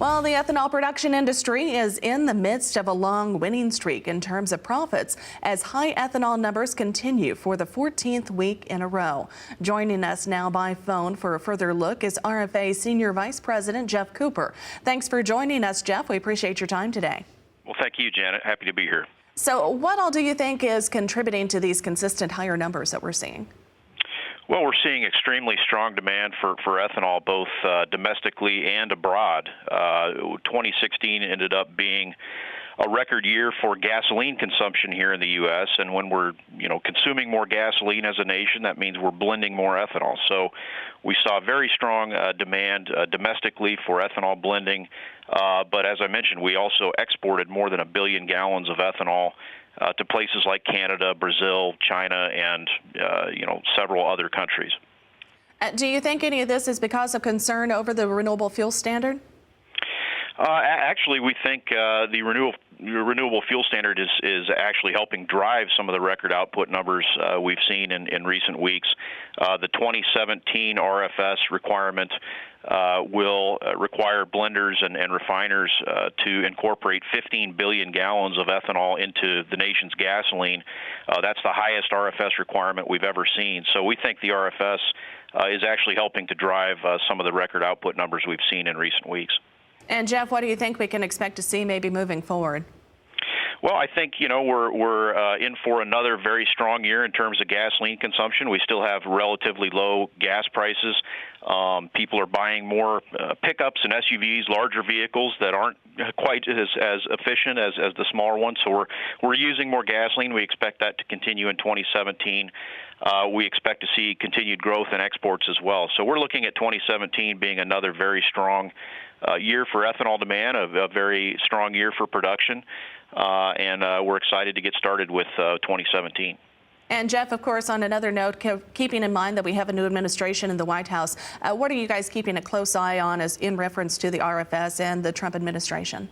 Well, the ethanol production industry is in the midst of a long winning streak in terms of profits as high ethanol numbers continue for the 14th week in a row. Joining us now by phone for a further look is RFA Senior Vice President Geoff Cooper. Thanks for joining us, Geoff. We appreciate your time today. Well, thank you, Janet. Happy to be here. So what all do you think is contributing to these consistent higher numbers that we're seeing? Well, we're seeing extremely strong demand for ethanol, both domestically and abroad. 2016 ended up being a record year for gasoline consumption here in the U.S., and when we're consuming more gasoline as a nation, that means we're blending more ethanol. So we saw very strong demand domestically for ethanol blending, but as I mentioned, we also exported more than 1 billion gallons of ethanol to places like Canada, Brazil, China, and several other countries. Do you think any of this is because of concern over the renewable fuel standard? Actually, we think the renewable fuel standard is actually helping drive some of the record output numbers we've seen in recent weeks. The 2017 RFS requirement will require blenders and refiners to incorporate 15 billion gallons of ethanol into the nation's gasoline. That's the highest RFS requirement we've ever seen. So we think the RFS is actually helping to drive some of the record output numbers we've seen in recent weeks. And Geoff, what do you think we can expect to see maybe moving forward? Well, I think we're in for another very strong year in terms of gasoline consumption. We still have relatively low gas prices. People are buying more pickups and SUVs, larger vehicles that aren't quite as efficient as the smaller ones. So we're using more gasoline. We expect that to continue in 2017. We expect to see continued growth in exports as well. So we're looking at 2017 being another very strong year for ethanol demand, a very strong year for production, and we're excited to get started with 2017. And Geoff, of course, on another note, keeping in mind that we have a new administration in the White House, what are you guys keeping a close eye on as in reference to the RFS and the Trump administration?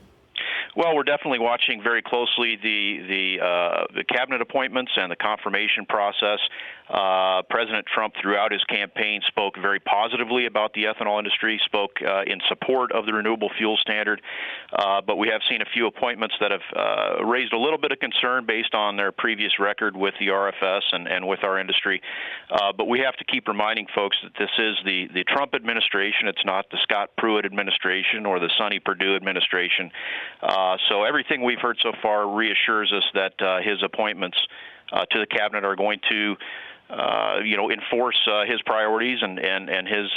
Well, we're definitely watching very closely the cabinet appointments and the confirmation process. President Trump, throughout his campaign, spoke very positively about the ethanol industry, spoke in support of the renewable fuel standard, but we have seen a few appointments that have raised a little bit of concern based on their previous record with the RFS and with our industry. But we have to keep reminding folks that this is the Trump administration. It's not the Scott Pruitt administration or the Sonny Perdue administration. So everything we've heard so far reassures us that his appointments to the cabinet are going to enforce his priorities and his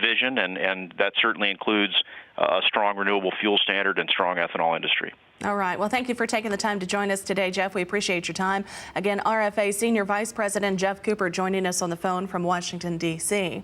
vision, and that certainly includes a strong renewable fuel standard and strong ethanol industry. All right. Well, thank you for taking the time to join us today, Geoff. We appreciate your time. Again, RFA Senior Vice President Geoff Cooper joining us on the phone from Washington, D.C.